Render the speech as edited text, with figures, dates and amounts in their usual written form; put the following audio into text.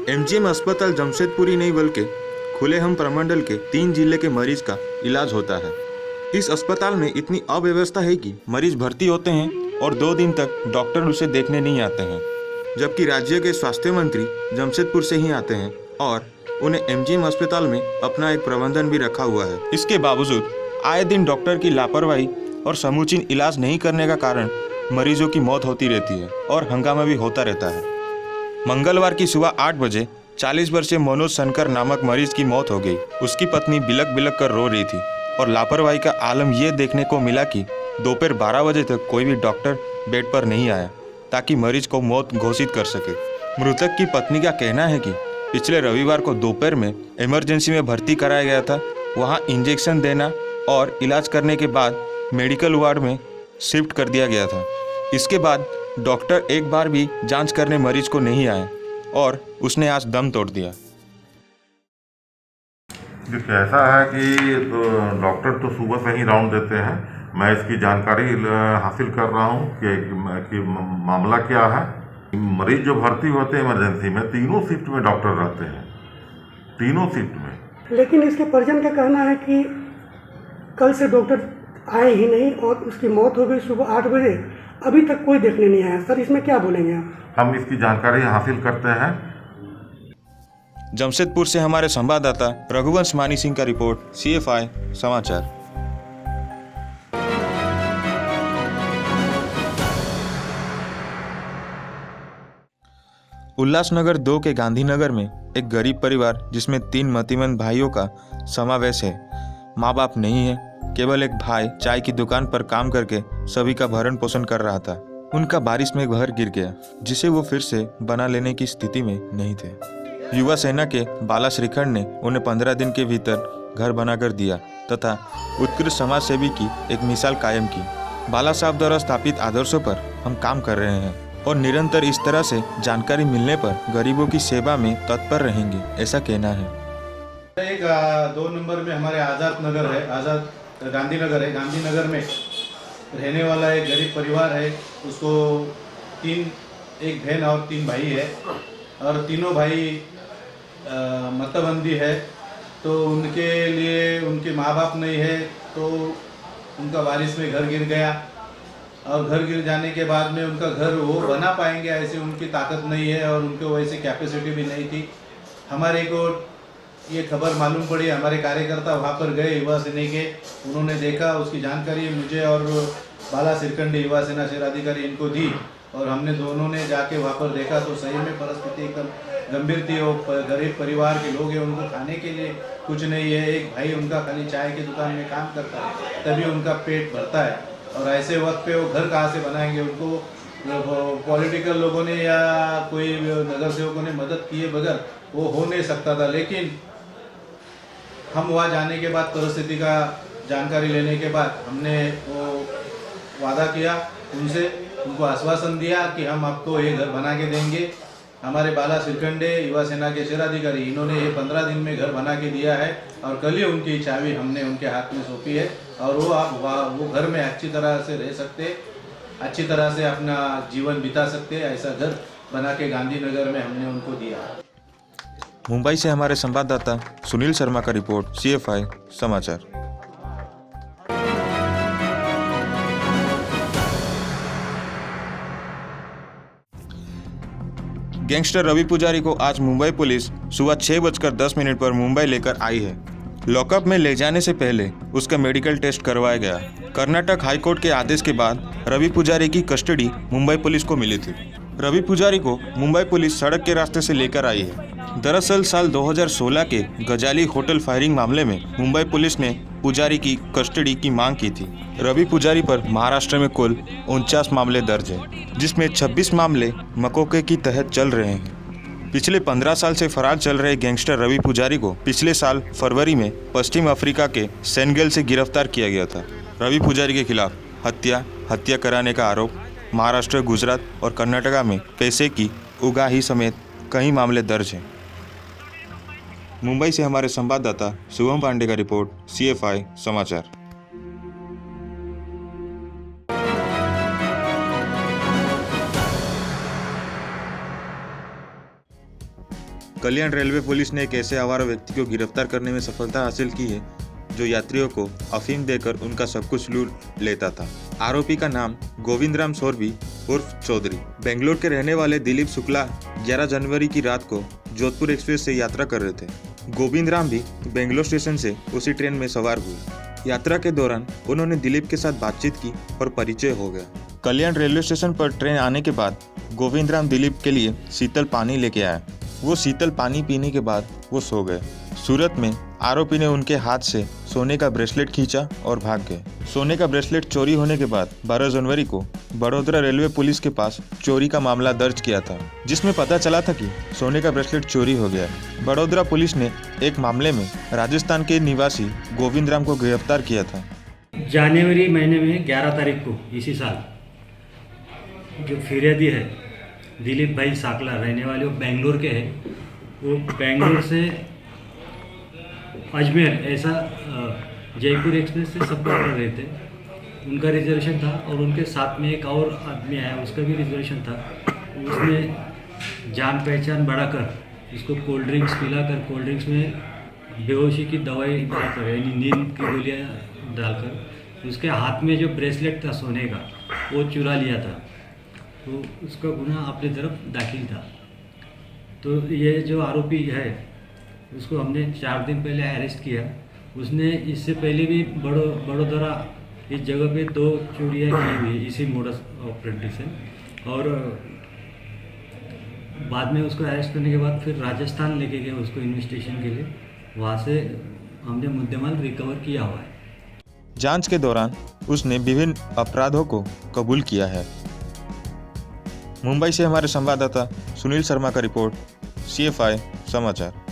MGM अस्पताल जमशेदपुर ही नहीं बल्कि खुले हम प्रमंडल के 3 जिले के मरीज का इलाज होता है। इस अस्पताल में इतनी अव्यवस्था है कि मरीज भर्ती होते हैं और 2 दिन तक डॉक्टर उसे देखने नहीं आते हैं, जबकि राज्य के स्वास्थ्य मंत्री जमशेदपुर से ही आते हैं और उन्हें एमजीएम अस्पताल में अपना एक प्रबंधन भी रखा हुआ है। इसके बावजूद आए दिन डॉक्टर की लापरवाही और समुचित इलाज नहीं करने का कारण मरीजों की मौत होती रहती है और हंगामा भी होता रहता है। मंगलवार की सुबह 8 बजे 40 वर्षीय मनोज शंकर नामक मरीज की मौत हो गई। उसकी पत्नी बिलक बिलक कर रो रही थी और लापरवाही का आलम यह देखने को मिला कि दोपहर 12 बजे तक कोई भी डॉक्टर बेड पर नहीं आया ताकि मरीज को मौत घोषित कर सके। मृतक की पत्नी का कहना है कि पिछले रविवार को दोपहर में इमरजेंसी में भर्ती कराया गया था। वहां इंजेक्शन देना और इलाज करने के बाद मेडिकल वार्ड में शिफ्ट कर दिया गया था। इसके बाद डॉक्टर एक बार भी जांच करने मरीज को नहीं आए और उसने आज दम तोड़ दिया। देखिए, ऐसा है कि डॉक्टर तो सुबह से ही राउंड देते हैं। मैं इसकी जानकारी हासिल कर रहा हूँ कि मामला क्या है। मरीज जो भर्ती होते हैं इमरजेंसी में, तीनों शिफ्ट में डॉक्टर रहते हैं, तीनों शिफ्ट में। लेकिन इसके परिजन का कहना है कि कल से डॉक्टर आए ही नहीं और उसकी मौत हो गई सुबह 8 बजे, अभी तक कोई देखने नहीं आया। सर, इसमें क्या बोलेंगे आप? हम इसकी जानकारी हासिल करते हैं। जमशेदपुर से हमारे संवाददाता रघुवंश मानी सिंह का रिपोर्ट, CFI समाचार। उल्लासनगर 2 के गांधीनगर में एक गरीब परिवार जिसमें 3 मतिमंद भाइयों का समावेश है। माँ बाप नहीं है, केवल एक भाई चाय की दुकान पर काम करके सभी का भरण पोषण कर रहा था। उनका बारिश में घर गिर गया जिसे वो फिर से बना लेने की स्थिति में नहीं थे। युवा सेना के बाला श्रीखंड ने उन्हें 15 दिन के भीतर घर बनाकर दिया तथा उत्कृष्ट समाज सेवी की एक मिसाल कायम की। बाला साहब द्वारा स्थापित आदर्शों पर हम काम कर रहे हैं और निरंतर इस तरह से जानकारी मिलने पर गरीबों की सेवा में तत्पर रहेंगे, ऐसा कहना है। एक 2 नंबर में हमारे आज़ाद नगर है, आज़ाद गांधीनगर है। गांधीनगर में रहने वाला एक गरीब परिवार है। उसको एक बहन और 3 भाई है और तीनों भाई मतबंदी है। तो उनके लिए उनके माँ बाप नहीं है, तो उनका बारिश में घर गिर गया और घर गिर जाने के बाद में उनका घर वो बना पाएंगे ऐसी उनकी ताकत नहीं है और उनको वैसी कैपेसिटी भी नहीं थी। हमारे को ये खबर मालूम पड़ी, हमारे कार्यकर्ता वहाँ पर गए युवा सेना के। उन्होंने देखा, उसकी जानकारी मुझे और बाला सिरकंडी युवा सेना क्षेत्राधिकारी इनको दी और हमने दोनों ने जाके वहाँ पर देखा तो सही में परिस्थिति एकदम गंभीर थी। वो गरीब परिवार के लोग हैं, उनको खाने के लिए कुछ नहीं है। एक भाई उनका खाली चाय की दुकान में काम करता है, तभी उनका पेट भरता है और ऐसे वक्त पे वो घर कहाँ से बनाएंगे। उनको पॉलिटिकल लोगों ने या कोई नगर सेवकों ने मदद किए बगैर वो हो नहीं सकता था। लेकिन हम वहाँ जाने के बाद परिस्थिति का जानकारी लेने के बाद हमने वो वादा किया उनसे, उनको आश्वासन दिया कि हम आपको ये घर बना के देंगे। हमारे बाला सिरकंडे युवा सेना के क्षेत्राधिकारी इन्होंने ये 15 दिन में घर बना के दिया है और कल ही उनकी चाबी हमने उनके हाथ में सौंपी है और वो घर में अच्छी तरह से रह सकते, अच्छी तरह से अपना जीवन बिता सकते, ऐसा घर बना के गांधीनगर में हमने उनको दिया। मुंबई से हमारे संवाददाता सुनील शर्मा का रिपोर्ट, CFI समाचार। गैंगस्टर रवि पुजारी को आज मुंबई पुलिस सुबह 6:10 पर मुंबई लेकर आई है। लॉकअप में ले जाने से पहले उसका मेडिकल टेस्ट करवाया गया। कर्नाटक हाईकोर्ट के आदेश के बाद रवि पुजारी की कस्टडी मुंबई पुलिस को मिली थी। रवि पुजारी को मुंबई पुलिस सड़क के रास्ते से लेकर आई है। दरअसल साल 2016 के गजाली होटल फायरिंग मामले में मुंबई पुलिस ने पुजारी की कस्टडी की मांग की थी। रवि पुजारी पर महाराष्ट्र में कुल 49 मामले दर्ज हैं, जिसमें 26 मामले मकोके की तहत चल रहे हैं। पिछले 15 साल से फरार चल रहे गैंगस्टर रवि पुजारी को पिछले साल फरवरी में पश्चिम अफ्रीका के सेनेगल से गिरफ्तार किया गया था। रवि पुजारी के खिलाफ हत्या कराने का आरोप महाराष्ट्र, गुजरात और कर्नाटका में पैसे की उगाही समेत कई मामले दर्ज हैं। मुंबई से हमारे संवाददाता शुभम पांडे का रिपोर्ट, CFI समाचार। कल्याण रेलवे पुलिस ने एक ऐसे आवारा व्यक्ति को गिरफ्तार करने में सफलता हासिल की है जो यात्रियों को अफीम देकर उनका सब कुछ लूट लेता था। आरोपी का नाम गोविंद राम सोरभी उर्फ चौधरी। बेंगलोर के रहने वाले दिलीप शुक्ला 11 जनवरी की रात को जोधपुर एक्सप्रेस से यात्रा कर रहे थे। गोविंद राम भी बेंगलोर स्टेशन से उसी ट्रेन में सवार हुए। यात्रा के दौरान उन्होंने दिलीप के साथ बातचीत की और परिचय हो गया। कल्याण रेलवे स्टेशन पर ट्रेन आने के बाद गोविंद राम दिलीप के लिए शीतल पानी लेके आया। वो शीतल पानी पीने के बाद वो सो गए। सूरत में आरोपी ने उनके हाथ से सोने का ब्रेसलेट खींचा और भाग गए। सोने का ब्रेसलेट चोरी होने के बाद 12 जनवरी को बड़ोदरा रेलवे पुलिस के पास चोरी का मामला दर्ज किया था, जिसमें पता चला था कि सोने का ब्रेसलेट चोरी हो गया। बड़ोदरा पुलिस ने एक मामले में राजस्थान के निवासी गोविंद राम को गिरफ्तार किया था। जनवरी महीने में 11 तारीख को इसी साल जो फिरियादी है दिलीप भाई साकला, रहने वाले वो बेंगलोर के हैं। वो बेंगलोर से अजमेर ऐसा जयपुर एक्सप्रेस से सफ़र कर रहे थे। उनका रिजर्वेशन था और उनके साथ में एक और आदमी आया, उसका भी रिजर्वेशन था। उसने जान पहचान बढ़ाकर इसको कोल्ड ड्रिंक्स पिलाकर, कोल्ड ड्रिंक्स में बेहोशी की दवाई डालकर यानी नींद की गोलियां डालकर उसके हाथ में जो ब्रेसलेट था सोने का वो चुरा लिया था। तो उसका गुनाह अपनी तरफ दाखिल था। तो ये जो आरोपी है उसको हमने 4 दिन पहले अरेस्ट किया। उसने इससे पहले भी बड़ोदरा इस जगह पे 2 चोरियाँ की हुई इसी मोडस ऑपरेंडी से, और बाद में उसको अरेस्ट करने के बाद फिर राजस्थान लेके गए उसको इन्वेस्टिगेशन के लिए। वहाँ से हमने मुद्देमाल रिकवर किया हुआ है। जांच के दौरान उसने विभिन्न अपराधों को कबूल किया है। मुंबई से हमारे संवाददाता सुनील शर्मा का रिपोर्ट, CFI समाचार।